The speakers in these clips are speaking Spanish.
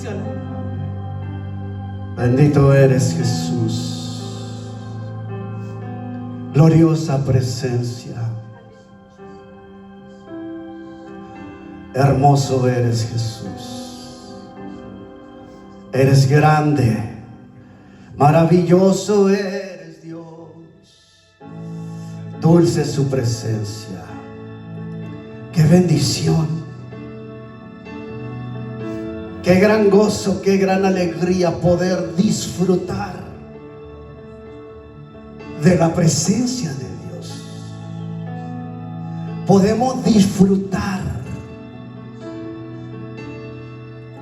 bendiciones. Bendito eres, Jesús. Gloriosa presencia. Hermoso eres, Jesús. Eres grande. Maravilloso eres, Dios. Dulce su presencia. Qué bendición. Qué gran gozo, qué gran alegría poder disfrutar de la presencia de Dios. Podemos disfrutar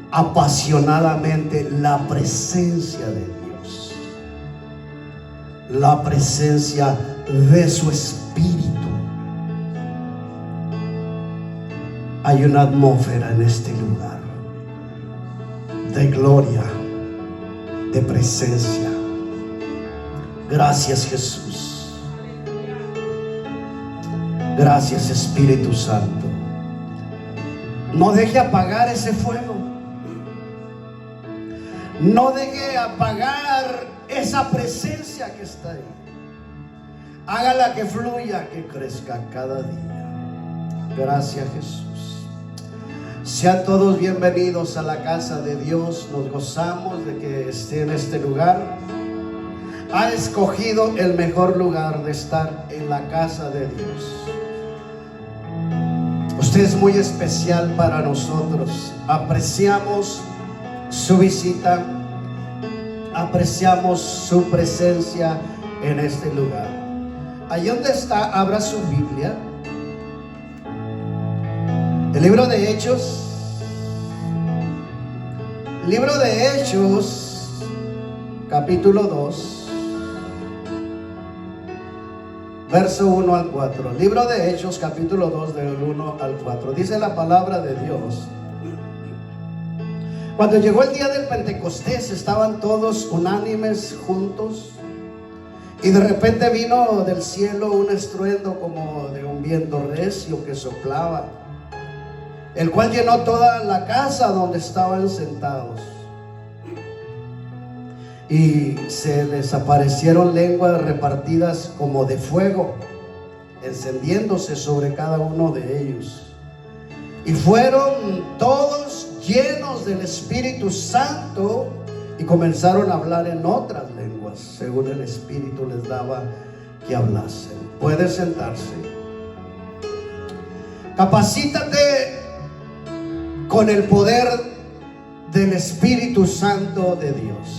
apasionadamente la presencia de Dios, la presencia de su Espíritu. Hay una atmósfera en este lugar de gloria, de presencia. Gracias, Jesús. Gracias, Espíritu Santo. No deje apagar ese fuego. No deje apagar esa presencia que está ahí. Hágala que fluya, que crezca cada día. Gracias, Jesús. Sean todos bienvenidos a la casa de Dios. Nos gozamos de que esté en este lugar. Ha escogido el mejor lugar de estar, en la casa de Dios. Usted es muy especial para nosotros. Apreciamos su visita. Apreciamos su presencia en este lugar. Allí donde está, abra su Biblia. El libro de Hechos. Libro de Hechos, capítulo 2. Verso 1 al 4. Libro de Hechos, capítulo 2, del 1 al 4. Dice la palabra de Dios: cuando llegó el día del Pentecostés, estaban todos unánimes juntos, y de repente vino del cielo un estruendo como de un viento recio que soplaba, el cual llenó toda la casa donde estaban sentados. Y se les aparecieron lenguas repartidas como de fuego, encendiéndose sobre cada uno de ellos. Y fueron todos llenos del Espíritu Santo y comenzaron a hablar en otras lenguas, según el Espíritu les daba que hablasen. Puede sentarse. Capacítate con el poder del Espíritu Santo de Dios.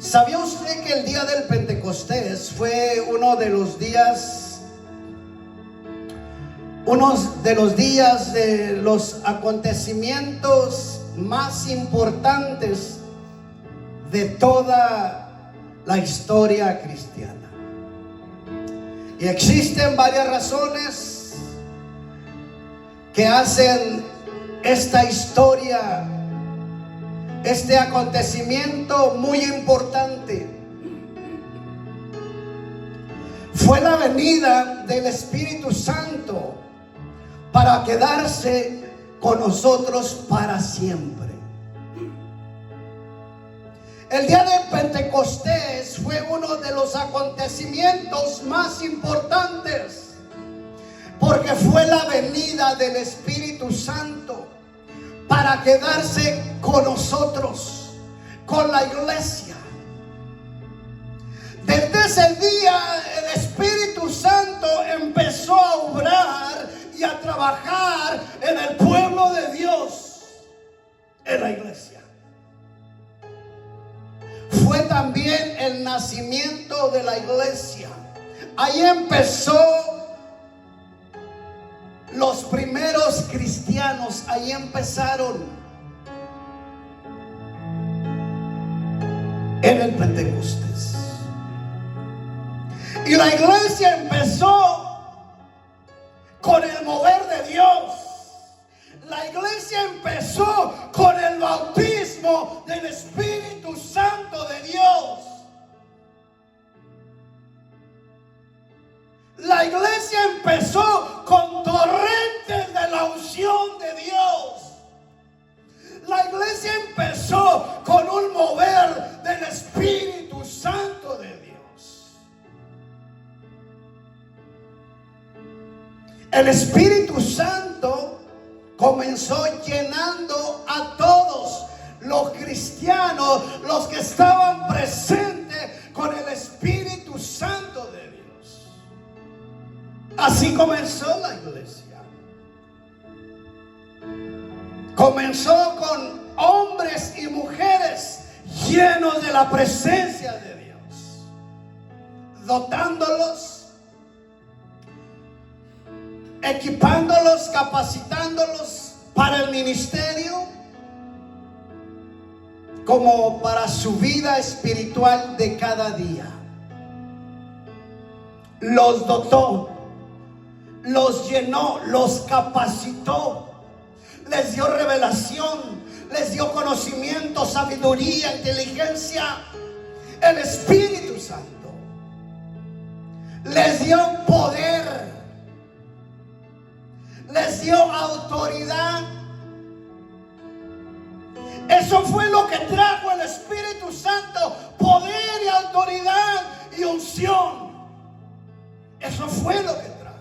¿Sabía usted que el día del Pentecostés fue uno de los días de los acontecimientos más importantes de toda la historia cristiana? Y existen varias razones que hacen esta historia, este acontecimiento muy importante. Fue la venida del Espíritu Santo para quedarse con nosotros para siempre. El día de Pentecostés fue uno de los acontecimientos más importantes, porque fue la venida del Espíritu Santo para quedarse con nosotros, con la iglesia. Desde ese día el Espíritu Santo empezó a obrar y a trabajar en el pueblo de Dios, en la iglesia. Fue también el nacimiento de la iglesia. Ahí empezó los primeros cristianos, ahí empezaron en el Pentecostés. Y la iglesia empezó con el mover de Dios. La iglesia empezó con el bautismo del Espíritu Santo de Dios. La iglesia empezó con torrentes de la unción de Dios. empezó con un mover del Espíritu Santo de Dios. El Espíritu Santo comenzó llenando a todos los cristianos, los que estaban presentes con el Espíritu Santo de Dios. Así comenzó la iglesia. Comenzó con hombres y mujeres llenos de la presencia de Dios, dotándolos, equipándolos, capacitándolos para el ministerio, como para su vida espiritual de cada día. Los dotó, los llenó, los capacitó, les dio revelación, les dio conocimiento, sabiduría, inteligencia. El Espíritu Santo les dio poder, les dio autoridad. Eso fue lo que trajo el Espíritu Santo: poder y autoridad y unción. Eso fue lo que trajo.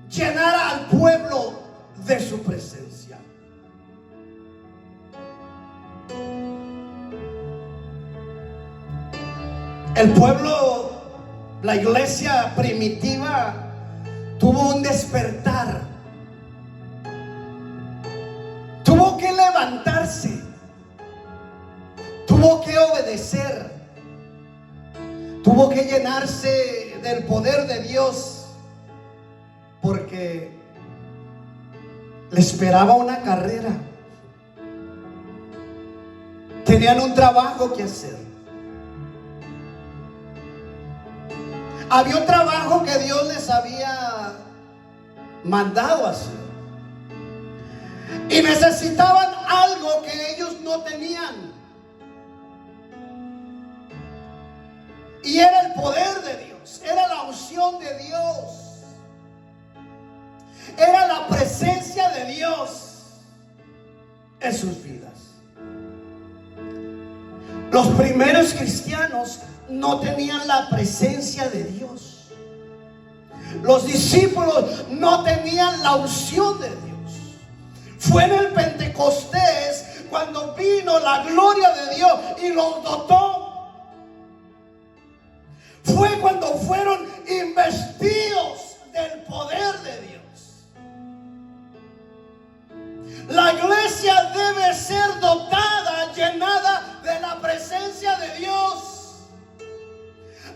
Llenar al pueblo de su presencia. El pueblo, la iglesia primitiva, tuvo un despertar. Tuvo que levantarse, tuvo que obedecer, tuvo que llenarse del poder de Dios, porque le esperaba una carrera. Tenían un trabajo que hacer. Había un trabajo que Dios les había mandado hacer. Y necesitaban algo que ellos no tenían. Y era el poder de Dios, era la unción de Dios, era la presencia de Dios en sus vidas. Los primeros cristianos no tenían la presencia de Dios. Los discípulos no tenían la unción de Dios. Fue en el Pentecostés cuando vino la gloria de Dios y los dotó. Fue cuando fueron investidos del poder de Dios. La iglesia debe ser dotada, llenada de la presencia de Dios.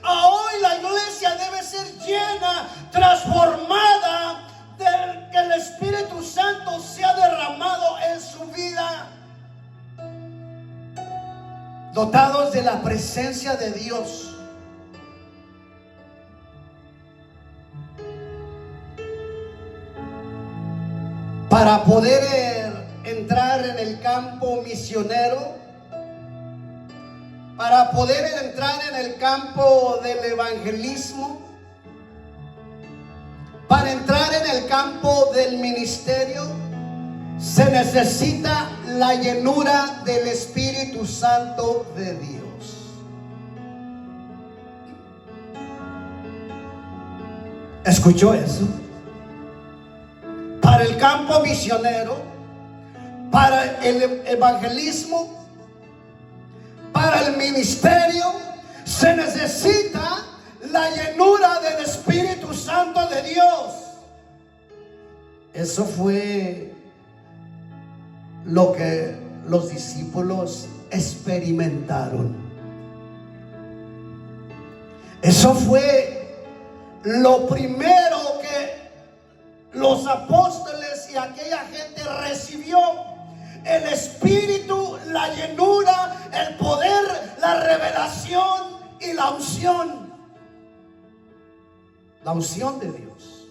Hoy la iglesia debe ser llena, transformada, del que el Espíritu Santo se ha derramado en su vida. Dotados de la presencia de Dios. Para poder entrar en el campo misionero, para poder entrar en el campo del evangelismo, para entrar en el campo del ministerio, se necesita la llenura del Espíritu Santo de Dios. ¿Escuchó eso? Para el campo misionero, para el evangelismo, para el ministerio, se necesita la llenura del Espíritu Santo de Dios. Eso fue lo que los discípulos experimentaron. Eso fue lo primero que los apóstoles y aquella gente recibió: el Espíritu, la llenura, el poder, la revelación y la unción. La unción de Dios.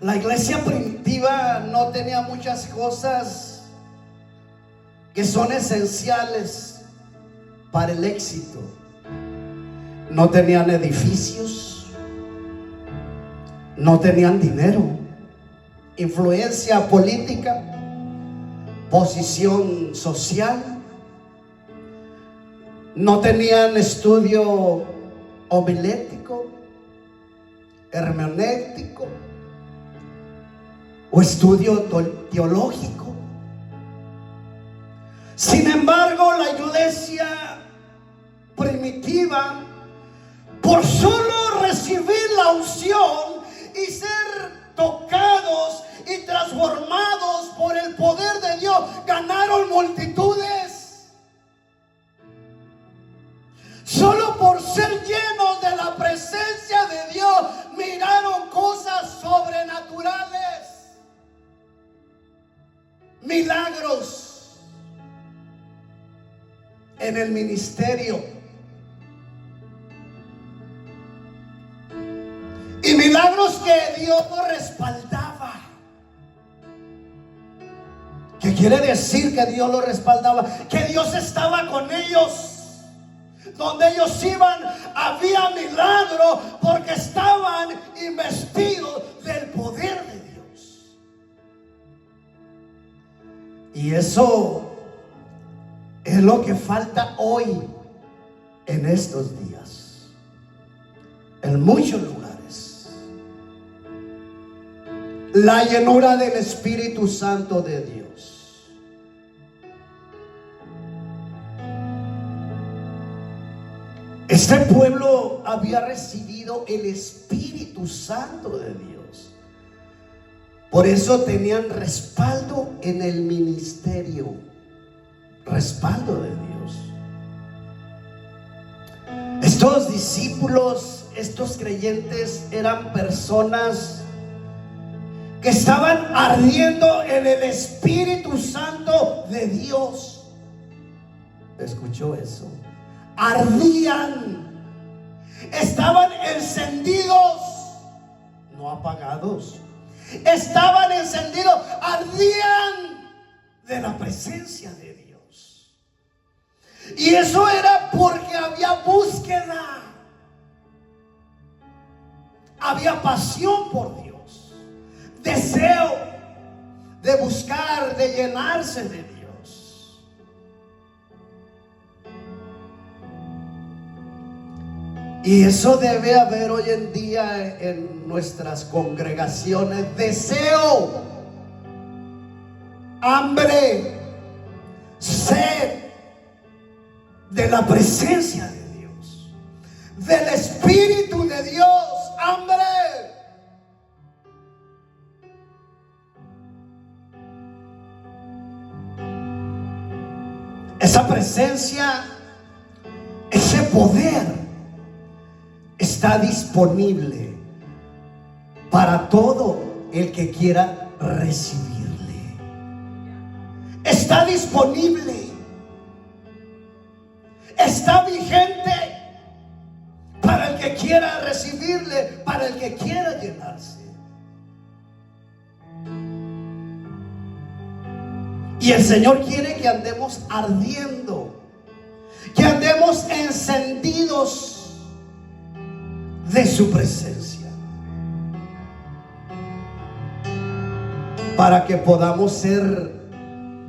La iglesia primitiva no tenía muchas cosas que son esenciales para el éxito. No tenían edificios, no tenían dinero, influencia política, posición social. No tenían estudio homilético, hermenéutico o estudio teológico. Sin embargo, la iglesia primitiva, por solo recibir la unción y ser tocados y transformados por el poder de Dios, ganaron multitudes. Solo por ser llenos de la presencia de Dios, miraron cosas sobrenaturales, milagros en el ministerio y milagros que Dios no respaldaba. ¿Qué quiere decir que Dios lo respaldaba? Que Dios estaba con ellos. Donde ellos iban había milagro, porque estaban investidos del poder de Dios. Y eso es lo que falta hoy en estos días, en muchos lugares. La llenura del Espíritu Santo de Dios. Este pueblo había recibido el Espíritu Santo de Dios. Por eso tenían respaldo en el ministerio. Respaldo de Dios. Estos discípulos, estos creyentes, eran personas que estaban ardiendo en el Espíritu Santo de Dios. ¿Escuchó eso? Ardían, estaban encendidos, no apagados. Estaban encendidos, ardían de la presencia de Dios. Y eso era porque había búsqueda, había pasión por Dios, deseo de buscar, de llenarse de Dios. Y eso debe haber hoy en día en nuestras congregaciones: deseo, hambre, sed de la presencia de Dios, del Espíritu de Dios, hambre. Esa presencia, ese poder está disponible para todo el que quiera recibirle. Está disponible, está vigente para el que quiera recibirle, para el que quiera llenarse. Y el Señor quiere que andemos ardiendo, que andemos encendidos de su presencia, para que podamos ser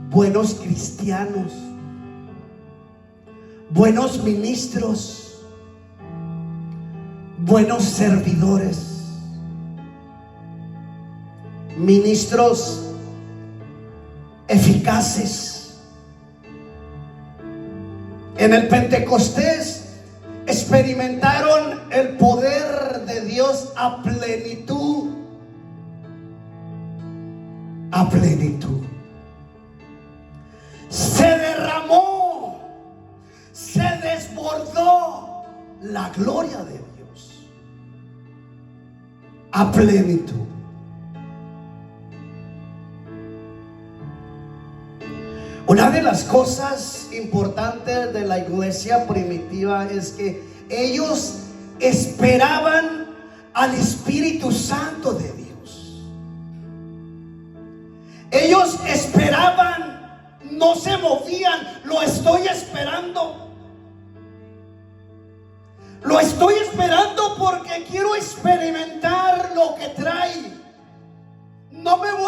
buenos cristianos, buenos ministros, buenos servidores, ministros eficaces. En el Pentecostés experimentaron el poder de Dios a plenitud. A plenitud. Se derramó, se desbordó la gloria de Dios a plenitud. Una de las cosas importantes de la iglesia primitiva es que ellos esperaban al Espíritu Santo de Dios. Ellos esperaban, no se movían. Lo estoy esperando. Lo estoy esperando porque quiero experimentar lo que trae. No me voy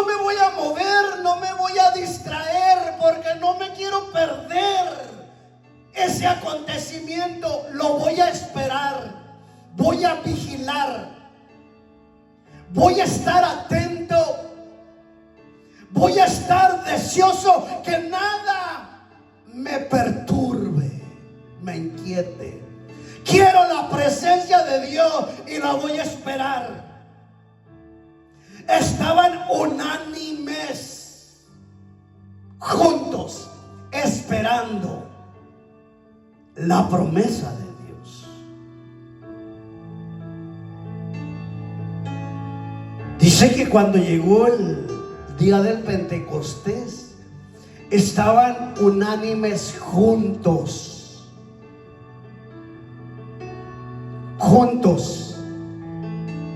no me voy a mover, no me voy a distraer, porque no me quiero perder ese acontecimiento. Lo voy a esperar, voy a vigilar, voy a estar atento, voy a estar deseoso que nada me perturbe, me inquiete. Quiero la presencia de Dios y la voy a esperar. Estaban unánimes, juntos, esperando la promesa de Dios. Dice que cuando llegó el día del Pentecostés, estaban unánimes juntos. Juntos.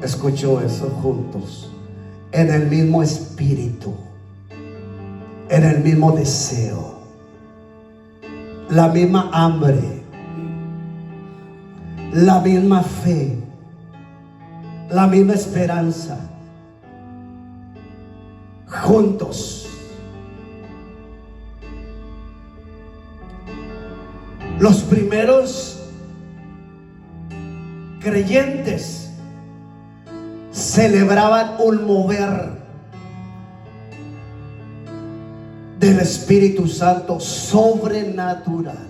Escuchó eso, juntos. En el mismo espíritu, en el mismo deseo, la misma hambre, la misma fe, la misma esperanza, juntos. Los primeros creyentes celebraban un mover del Espíritu Santo sobrenatural.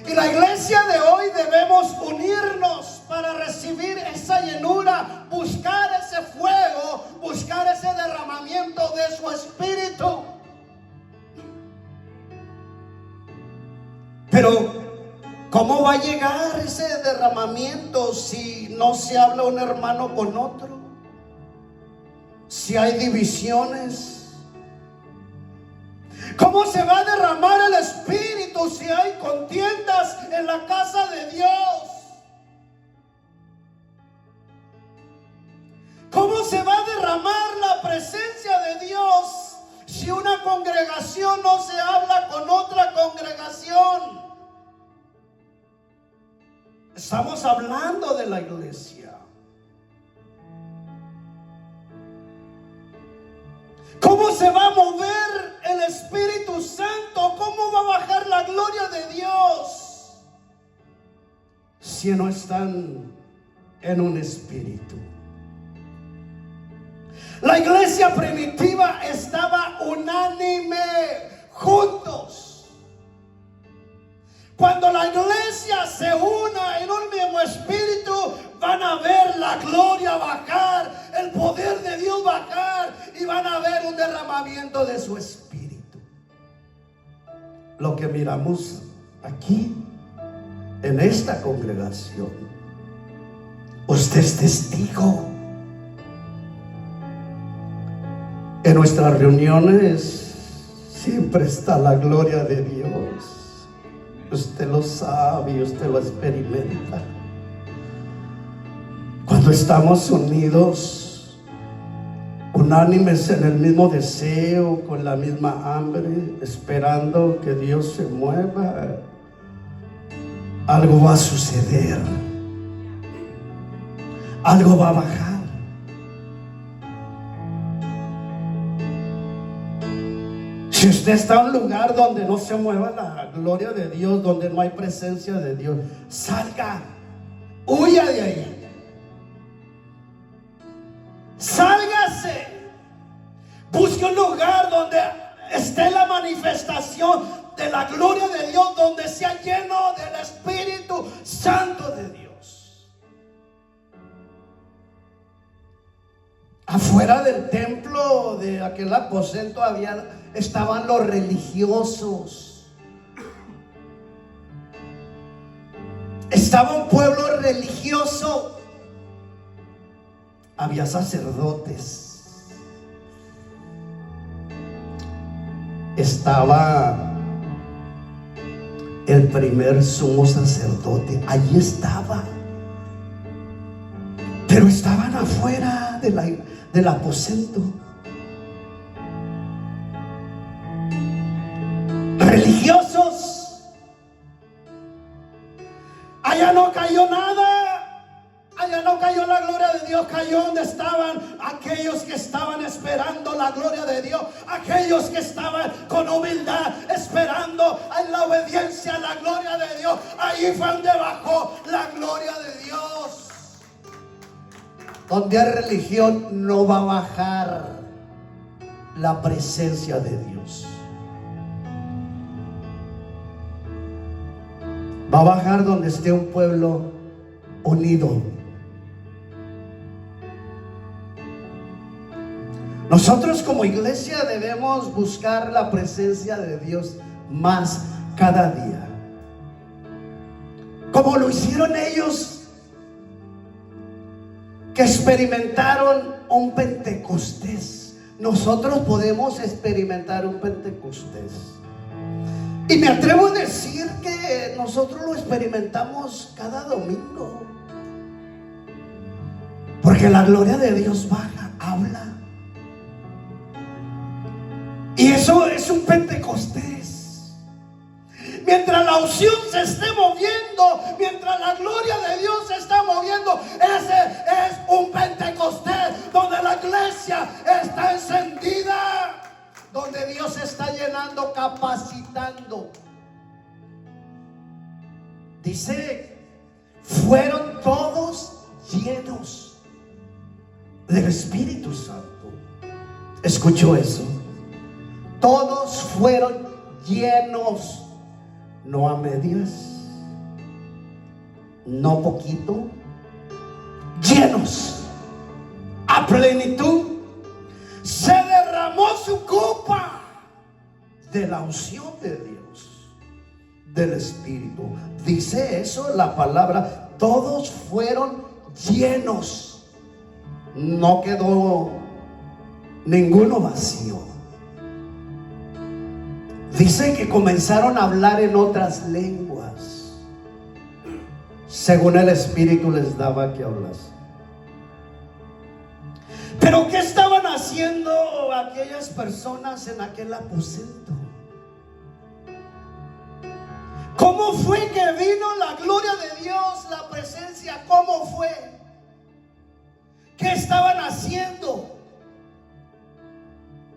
Y la iglesia de hoy debemos unirnos para recibir esa llenura, buscar ese fuego, buscar ese derramamiento de su Espíritu. Pero ¿cómo va a llegar ese derramamiento si no se habla un hermano con otro? Si hay divisiones. ¿Cómo se va a derramar el Espíritu si hay contiendas en la casa de Dios? ¿Cómo se va a derramar la presencia de Dios si una congregación no se habla con otra congregación? Estamos hablando de la iglesia. ¿Cómo se va a mover el Espíritu Santo? ¿Cómo va a bajar la gloria de Dios si no están en un espíritu? La iglesia primitiva estaba unánime, juntos. Cuando la iglesia se una en un mismo espíritu, van a ver la gloria bajar, el poder de Dios bajar, y van a ver un derramamiento de su espíritu. Lo que miramos aquí, en esta congregación, usted es testigo. En nuestras reuniones siempre está la gloria de Dios. Usted lo sabe, usted lo experimenta. Cuando estamos unidos, unánimes en el mismo deseo, con la misma hambre, esperando que Dios se mueva, algo va a suceder. Algo va a bajar. Si usted está en un lugar donde no se mueva la gloria de Dios, donde no hay presencia de Dios, salga, huya de ahí. Sálgase. Busque un lugar donde esté la manifestación de la gloria de Dios, donde sea lleno del Espíritu Santo de Dios. Afuera del templo, de aquel aposento, estaban los religiosos. Estaba un pueblo religioso. Había sacerdotes. Estaba el primer sumo sacerdote. Allí estaba. Pero estaban afuera del aposento. Religiosos. Allá no cayó nada. gloria, no cayó la gloria de Dios, cayó donde estaban aquellos que estaban esperando la gloria de Dios, aquellos que estaban con humildad esperando en la obediencia a la gloria de Dios. Ahí fue donde bajó la gloria de Dios. Donde hay religión no va a bajar la presencia de Dios. Va a bajar donde esté un pueblo unido. Nosotros como iglesia debemos buscar la presencia de Dios más cada día, como lo hicieron ellos que experimentaron un Pentecostés. Nosotros podemos experimentar un Pentecostés, y me atrevo a decir que nosotros lo experimentamos cada domingo, porque la gloria de Dios baja, habla. Y eso es un Pentecostés. Mientras la unción se esté moviendo, mientras la gloria de Dios se está moviendo, ese es un Pentecostés donde la iglesia está encendida, donde Dios está llenando, capacitando. Dice, fueron todos llenos del Espíritu Santo. ¿Escuchó eso? Todos fueron llenos, no a medias, no poquito, llenos a plenitud. Se derramó su copa de la unción de Dios, del Espíritu. Dice eso la palabra. Todos fueron llenos, no quedó ninguno vacío. Dice que comenzaron a hablar en otras lenguas, según el Espíritu les daba que hablasen. Pero ¿qué estaban haciendo aquellas personas en aquel aposento? ¿Cómo fue que vino la gloria de Dios, la presencia? ¿Cómo fue? ¿Qué estaban haciendo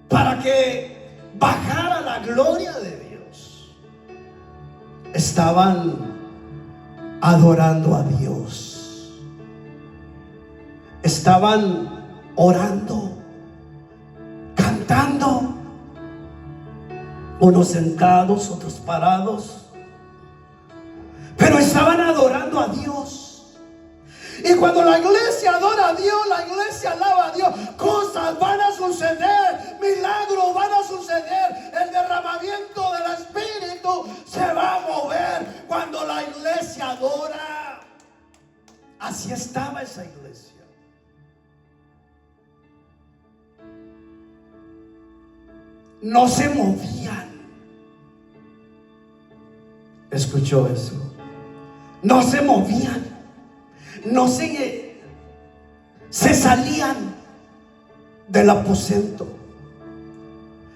para que bajara la gloria de Dios? Estaban adorando a Dios, estaban orando, cantando, unos sentados, otros parados, pero estaban adorando a Dios. Y cuando la iglesia adora a Dios, la iglesia alaba a Dios, cosas van a suceder, milagros van a suceder, el derramamiento del Espíritu se va a mover cuando la iglesia adora. Así estaba esa iglesia. No se movían. ¿Escuchó eso? No se movían. No se salían del aposento.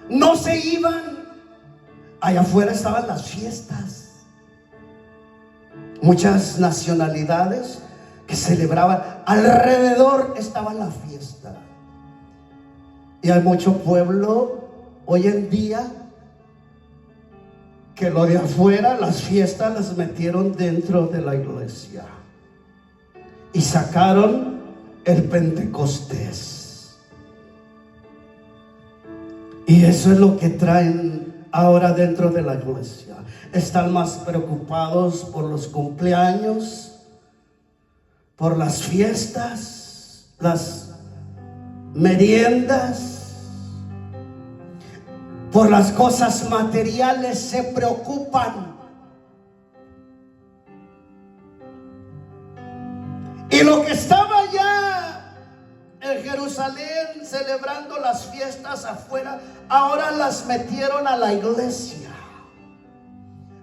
No se iban. Allá afuera estaban las fiestas. Muchas nacionalidades que celebraban. Alrededor estaba la fiesta. Y hay mucho pueblo hoy en día que lo de afuera, las fiestas, las metieron dentro de la iglesia y sacaron el Pentecostés. Y eso es lo que traen ahora dentro de la iglesia. Están más preocupados por los cumpleaños, por las fiestas, las meriendas, por las cosas materiales. Se preocupan. Y lo que estaba allá en Jerusalén celebrando las fiestas afuera, ahora las metieron a la iglesia,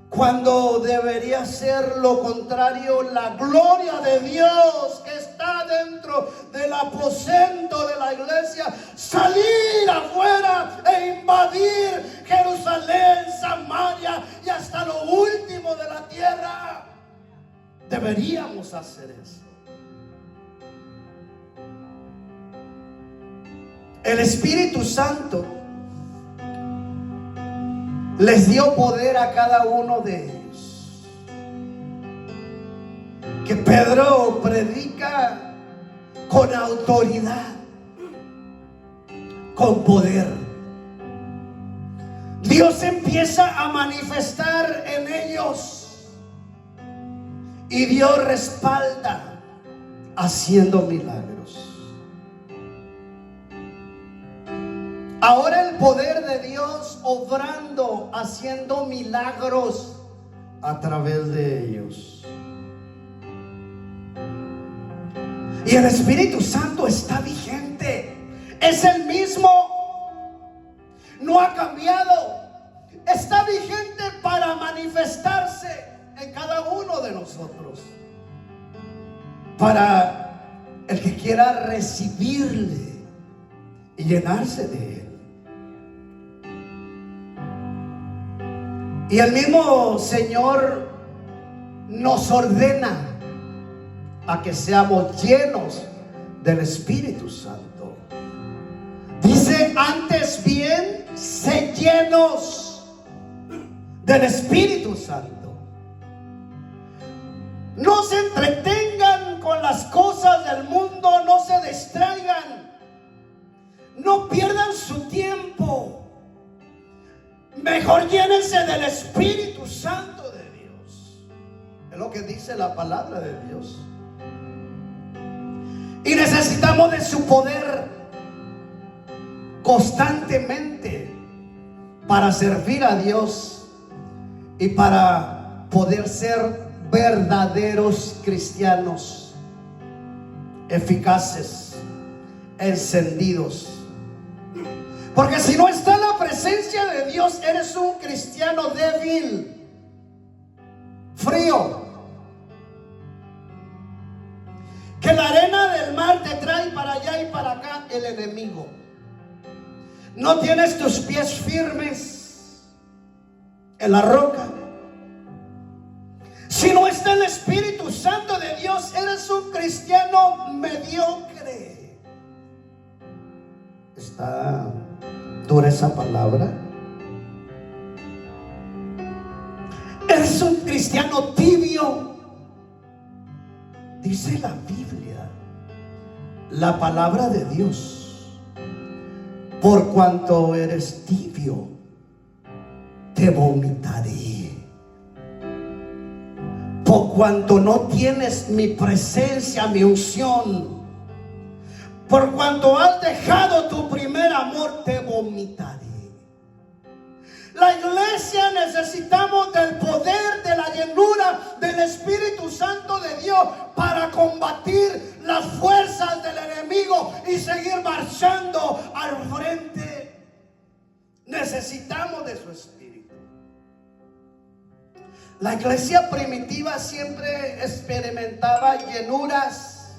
cuando debería ser lo contrario. La gloria de Dios que está dentro del aposento de la iglesia, salir afuera e invadir Jerusalén, Samaria y hasta lo último de la tierra. Deberíamos hacer eso. el Espíritu Santo les dio poder a cada uno de ellos. Que Pedro predica con autoridad, con poder. Dios empieza a manifestar en ellos y Dios respalda haciendo milagros. Ahora el poder de Dios obrando, haciendo milagros a través de ellos. Y el Espíritu Santo está vigente. Es el mismo. No ha cambiado. Está vigente para manifestarse en cada uno de nosotros. Para el que quiera recibirle y llenarse de él. Y el mismo Señor nos ordena a que seamos llenos del Espíritu Santo. Dice: antes bien, sé llenos del Espíritu Santo. No se entretengan con las cosas del mundo, no se distraigan, no pierdan su tiempo. Mejor llénense del Espíritu Santo de Dios. Es lo que dice la palabra de Dios. Y necesitamos de su poder constantemente para servir a Dios y para poder ser verdaderos cristianos, eficaces, encendidos. Porque si no está la presencia de Dios, eres un cristiano débil, frío, que la arena del mar te trae para allá y para acá el enemigo. No tienes tus pies firmes en la roca. Si no está el Espíritu Santo de Dios, eres un cristiano mediocre. ¿Está dura esa palabra? Eres un cristiano tibio. Dice la Biblia, la palabra de Dios: por cuanto eres tibio, te vomitaré. Por cuanto no tienes mi presencia, mi unción, por cuanto has dejado tu primer amor, te vomitaré. La iglesia necesitamos del poder, de la llenura del Espíritu Santo de Dios para combatir las fuerzas del enemigo y seguir marchando al frente. Necesitamos de su Espíritu. La iglesia primitiva siempre experimentaba llenuras,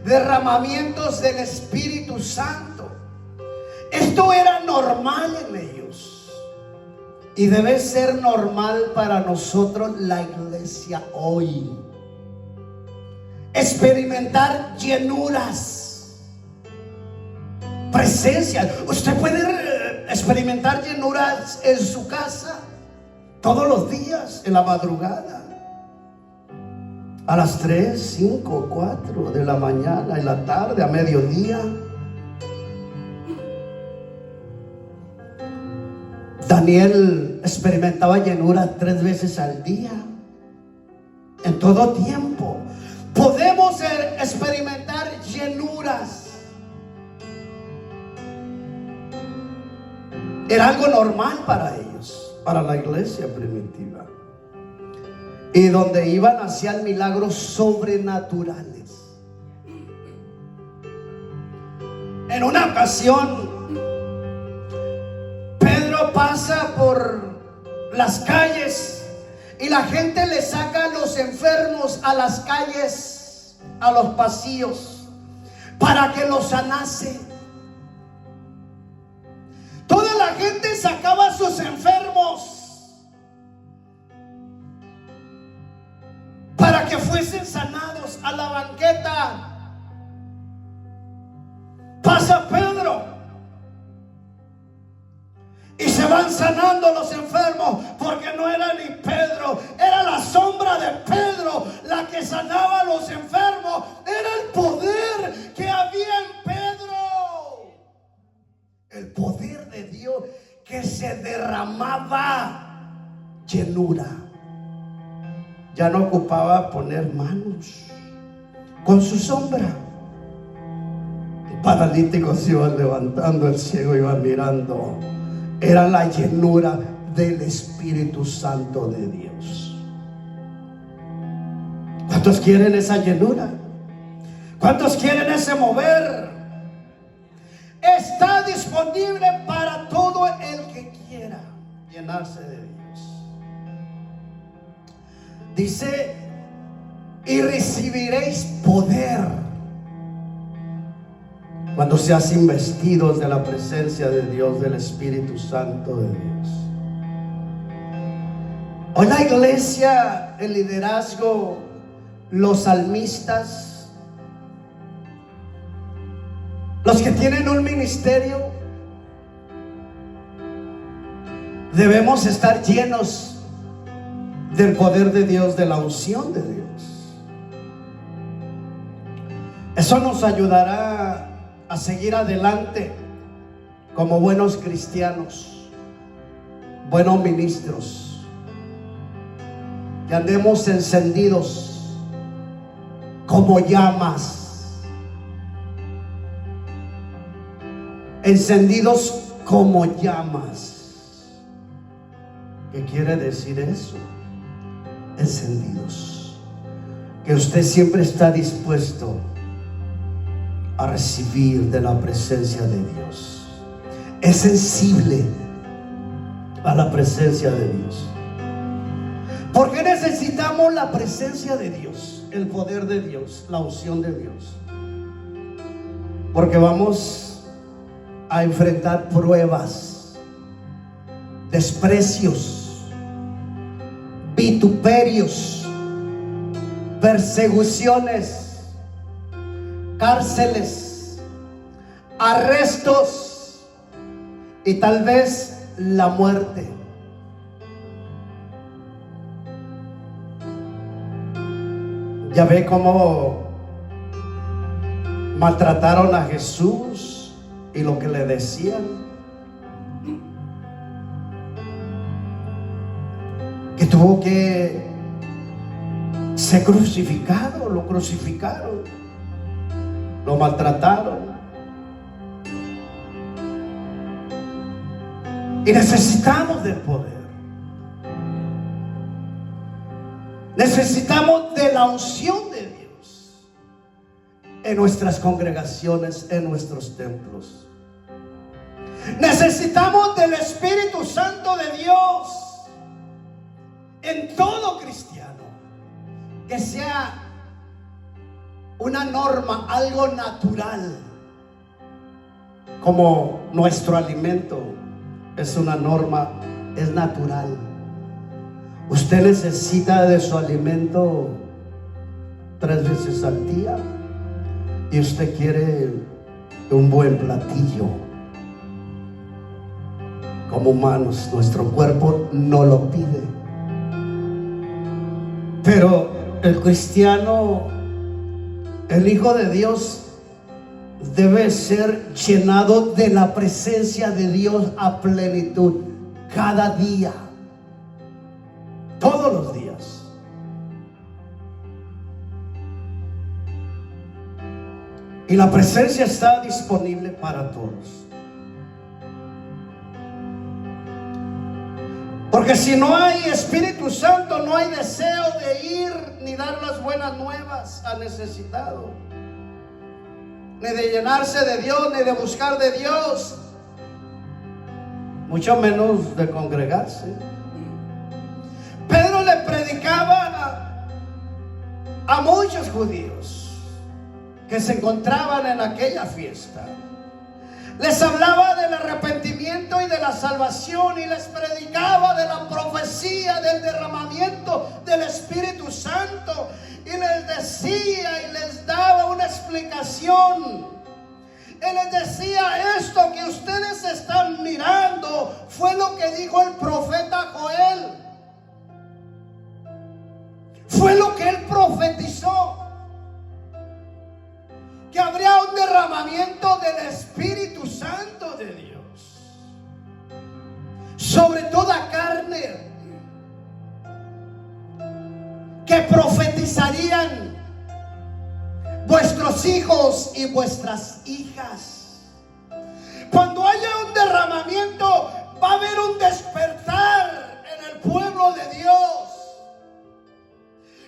derramamientos del Espíritu Santo. Esto era normal en ellos. Y debe ser normal para nosotros, la iglesia hoy. Experimentar llenuras, presencias. Usted puede experimentar llenuras en su casa todos los días, en la madrugada, a las 3, 5, 4 de la mañana, en la tarde, a mediodía. Daniel experimentaba llenura 3 veces al día, en todo tiempo. Podemos experimentar llenuras. Era algo normal para ellos, para la iglesia primitiva. Y donde iban hacían milagros sobrenaturales. En una ocasión, pasa por las calles y la gente le saca a los enfermos a las calles, a los pasillos, para que los sanase. Toda la gente sacaba a sus enfermos para que fuesen sanados a la banqueta. Pasa Pedro van sanando los enfermos, porque no era ni Pedro, era la sombra de Pedro la que sanaba a los enfermos. Era el poder que había en Pedro, el poder de Dios que se derramaba, llenura. Ya no ocupaba poner manos, con su sombra el paralítico se iba levantando, el ciego iba mirando. Era la llenura del Espíritu Santo de Dios. ¿Cuántos quieren esa llenura? ¿Cuántos quieren ese mover? Está disponible para todo el que quiera llenarse de Dios. Dice: y recibiréis poder cuando seas investidos de la presencia de Dios, del Espíritu Santo de Dios. Hoy la iglesia, el liderazgo, los salmistas, los que tienen un ministerio, debemos estar llenos del poder de Dios, de la unción de Dios. Eso nos ayudará a seguir adelante como buenos cristianos, buenos ministros, que andemos encendidos como llamas, encendidos como llamas. ¿Qué quiere decir eso? Encendidos, que usted siempre está dispuesto a recibir de la presencia de Dios. Es sensible a la presencia de Dios. ¿Por qué necesitamos la presencia de Dios, el poder de Dios, la unción de Dios? Porque vamos a enfrentar pruebas, desprecios, vituperios, persecuciones, cárceles, arrestos y tal vez la muerte. Ya ve cómo maltrataron a Jesús y lo que le decían, que tuvo que ser crucificado. Lo crucificaron, lo maltrataron. Y necesitamos del poder. Necesitamos de la unción de Dios en nuestras congregaciones, en nuestros templos. Necesitamos del Espíritu Santo de Dios en todo cristiano, que sea una norma, algo natural, como nuestro alimento es una norma, es natural. Usted necesita de su alimento 3 veces al día y usted quiere un buen platillo. Como humanos, nuestro cuerpo no lo pide, pero el cristiano, el Hijo de Dios, debe ser llenado de la presencia de Dios a plenitud cada día, todos los días. Y la presencia está disponible para todos. Porque si no hay Espíritu Santo, no hay deseo de ir ni dar las buenas nuevas al necesitado, ni de llenarse de Dios, ni de buscar de Dios, mucho menos de congregarse. Pedro le predicaba a muchos judíos que se encontraban en aquella fiesta. Les hablaba del arrepentimiento y de la salvación, y les predicaba de la profecía del derramamiento del Espíritu Santo, y les decía y les daba una explicación Él les decía: esto que ustedes están mirando fue lo que dijo el profeta Joel. Fue lo que él profetizó, que habría un derramamiento del Espíritu Santo de Dios sobre toda carne, que profetizarían vuestros hijos y vuestras hijas. Cuando haya un derramamiento, va a haber un despertar en el pueblo de Dios.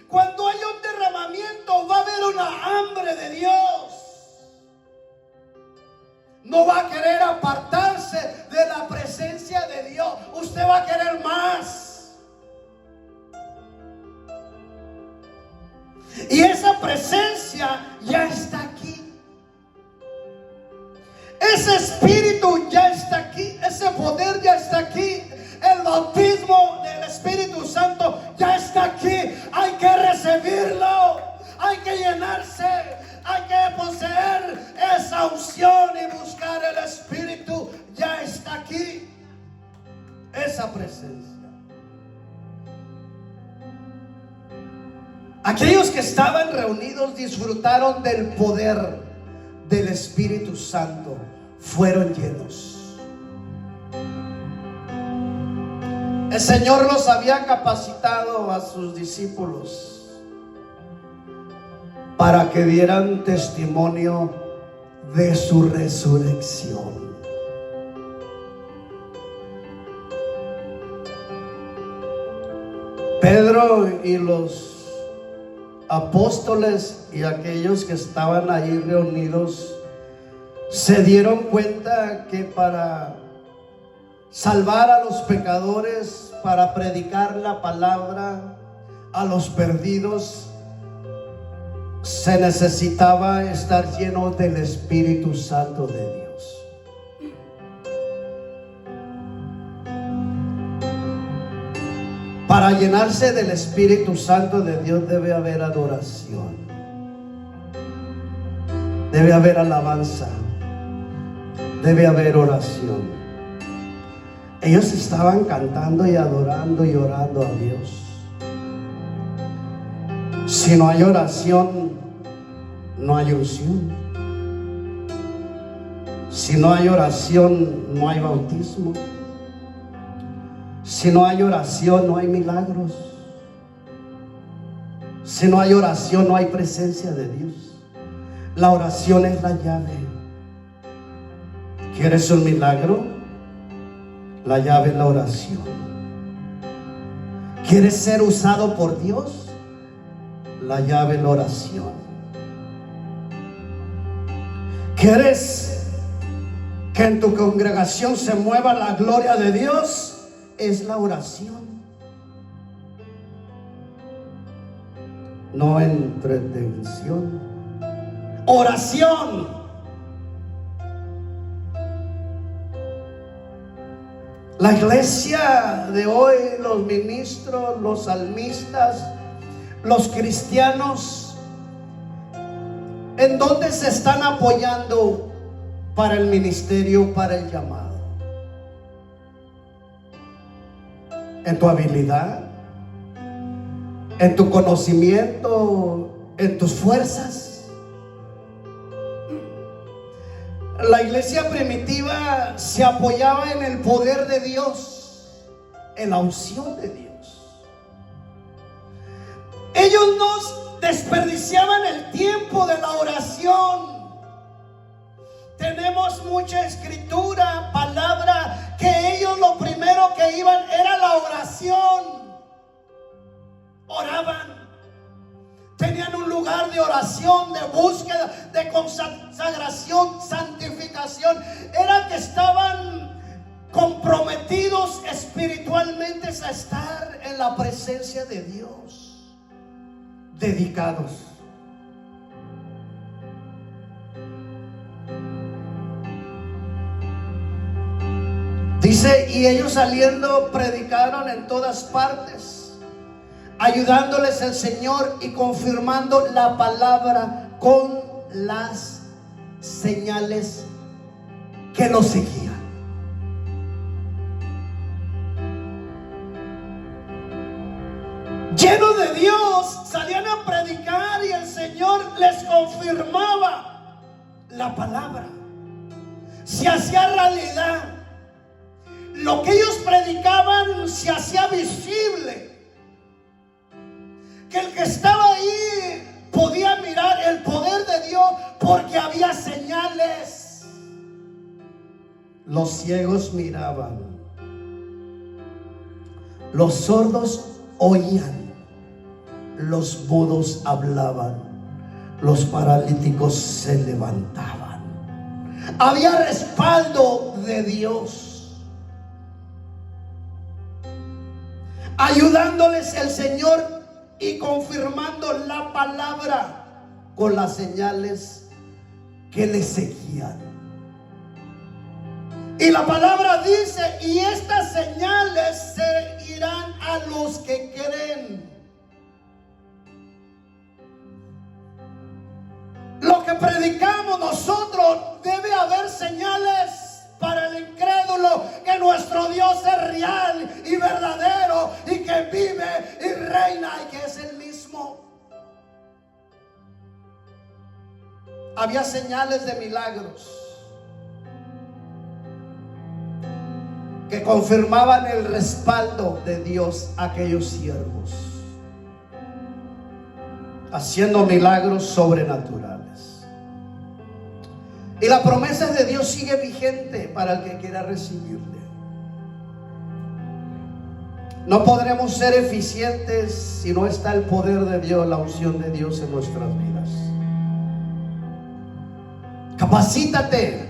Cuando haya un derramamiento, va a haber una hambre de Dios. No va a querer apartarse de la presencia de Dios. Usted va a querer más. Y esa presencia ya está aquí. Ese espíritu ya está aquí. Ese poder ya está aquí. El bautismo del Espíritu Santo ya está aquí. Hay que recibirlo. Hay que llenarse. Hay que poseer esa unción y buscar el Espíritu. Ya está aquí. Esa presencia. Aquellos que estaban reunidos disfrutaron del poder del Espíritu Santo. Fueron llenos. El Señor los había capacitado a sus discípulos para que dieran testimonio de su resurrección. Pedro y los apóstoles y aquellos que estaban ahí reunidos se dieron cuenta que para salvar a los pecadores, para predicar la palabra a los perdidos, se necesitaba estar lleno del Espíritu Santo de Dios. Para llenarse del Espíritu Santo de Dios debe haber adoración, debe haber alabanza, debe haber oración. Ellos estaban cantando y adorando y orando a Dios. Si no hay oración, no hay unción. Si no hay oración, no hay bautismo. Si no hay oración, no hay milagros. Si no hay oración, no hay presencia de Dios. La oración es la llave. ¿Quieres un milagro? La llave es la oración. ¿Quieres ser usado por Dios? La llave es la oración. ¿Quieres que en tu congregación se mueva la gloria de Dios? Es la oración. No entretención. Oración. La iglesia de hoy, los ministros, los salmistas, los cristianos, ¿en dónde se están apoyando para el ministerio, para el llamado? ¿En tu habilidad? ¿En tu conocimiento? ¿En tus fuerzas? La iglesia primitiva se apoyaba en el poder de Dios, en la unción de Dios. Ellos no desperdiciaban el tiempo de la oración. Tenemos mucha escritura, palabra, que ellos lo primero que iban era la oración. Oraban. Tenían un lugar de oración, de búsqueda, de consagración, santificación. Eran que estaban comprometidos espiritualmente a estar en la presencia de Dios. Dedicados. Dice, y ellos saliendo predicaron en todas partes, ayudándoles el Señor y confirmando la palabra con las señales que lo seguían. Llenos de Dios, salían a predicar y el Señor les confirmaba la palabra. Se hacía realidad. Lo que ellos predicaban se hacía visible. Que el que estaba ahí podía mirar el poder de Dios porque había señales. Los ciegos miraban, los sordos oían, los mudos hablaban, los paralíticos se levantaban. Había respaldo de Dios, ayudándoles el Señor y confirmando la palabra con las señales que le seguían. Y la palabra dice: y estas señales seguirán a los que creen. Lo que predicamos nosotros, debe haber señales para el incrédulo que nuestro Dios es real y verdadero y que vive y reina y que es el mismo. Había señales de milagros que confirmaban el respaldo de Dios a aquellos siervos, haciendo milagros sobrenaturales. Y la promesa de Dios sigue vigente para el que quiera recibirle. No podremos ser eficientes si no está el poder de Dios, la unción de Dios en nuestras vidas. Capacítate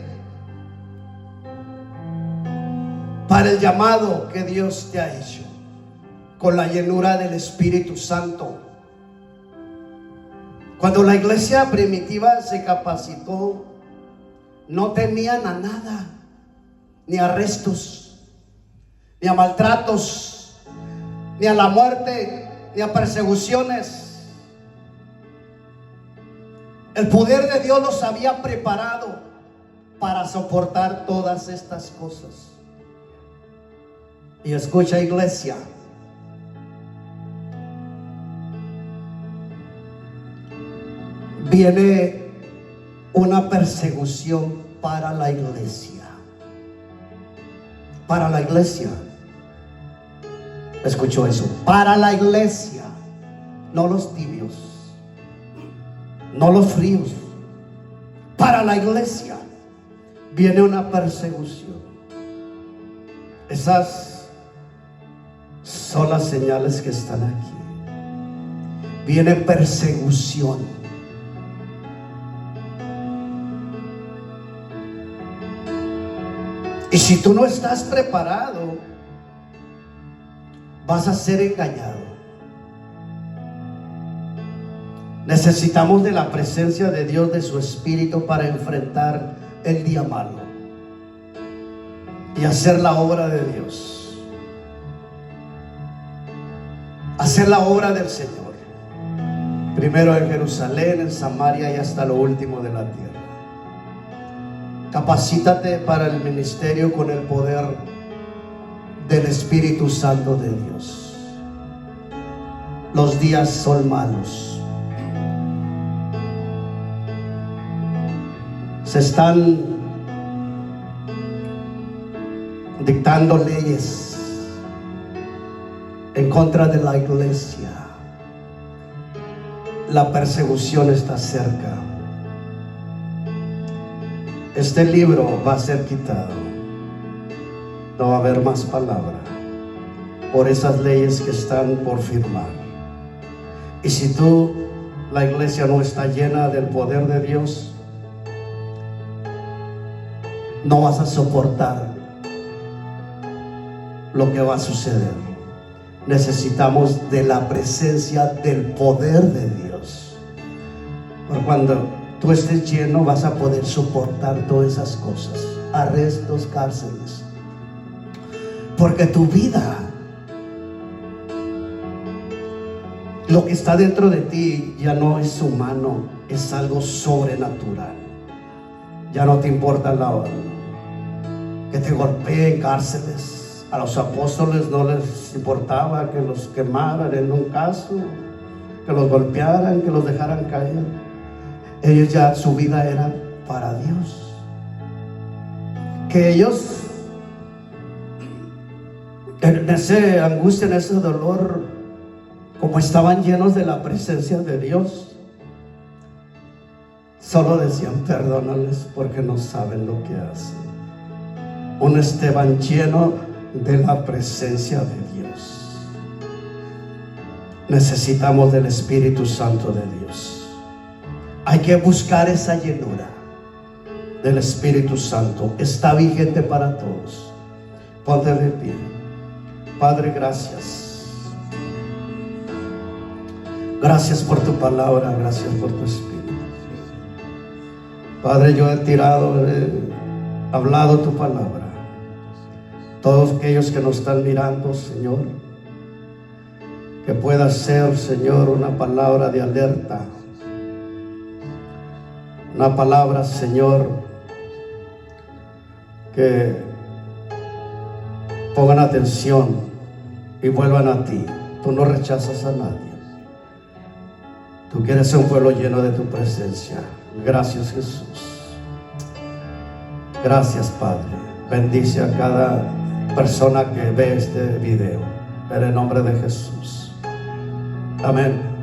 para el llamado que Dios te ha hecho, con la llenura del Espíritu Santo. Cuando la iglesia primitiva se capacitó, no tenían a nada, ni arrestos, ni a maltratos, ni a la muerte, ni a persecuciones. El poder de Dios los había preparado para soportar todas estas cosas. Y escucha, iglesia, viene una persecución para la iglesia. Para la iglesia. ¿Escuchó eso? Para la iglesia. No los tibios, no los fríos. Para la iglesia viene una persecución. Esas son las señales que están aquí. Viene persecución. Y si tú no estás preparado, vas a ser engañado. Necesitamos de la presencia de Dios, de su Espíritu, para enfrentar el día malo y hacer la obra de Dios, hacer la obra del Señor, primero en Jerusalén, en Samaria y hasta lo último de la tierra. Capacítate para el ministerio con el poder del Espíritu Santo de Dios. Los días son malos. Se están dictando leyes en contra de la iglesia. La persecución está cerca. Este libro va a ser quitado. No va a haber más palabra por esas leyes que están por firmar. Y si la iglesia no está llena del poder de Dios, no vas a soportar lo que va a suceder. Necesitamos de la presencia del poder de Dios. Por cuando tú estés lleno, vas a poder soportar todas esas cosas, arrestos, cárceles, porque tu vida, lo que está dentro de ti, ya no es humano, es algo sobrenatural. Ya no te importa que te golpeen, cárceles. A los apóstoles no les importaba que los quemaran en un caso, que los golpearan, que los dejaran caer. Ellos ya, su vida era para Dios. Que ellos, en esa angustia, en ese dolor, como estaban llenos de la presencia de Dios, solo decían: perdónales porque no saben lo que hacen. Un Esteban lleno de la presencia de Dios. Necesitamos del Espíritu Santo de Dios. Hay que buscar esa llenura del Espíritu Santo. Está vigente para todos. Ponte de pie. Padre, gracias. Gracias por tu palabra, gracias por tu Espíritu. Padre, yo he hablado tu palabra. Todos aquellos que nos están mirando, Señor, que pueda ser, Señor, una palabra de alerta. Una palabra, Señor, que pongan atención y vuelvan a ti. Tú no rechazas a nadie. Tú quieres ser un pueblo lleno de tu presencia. Gracias, Jesús. Gracias, Padre. Bendice a cada persona que ve este video. En el nombre de Jesús. Amén.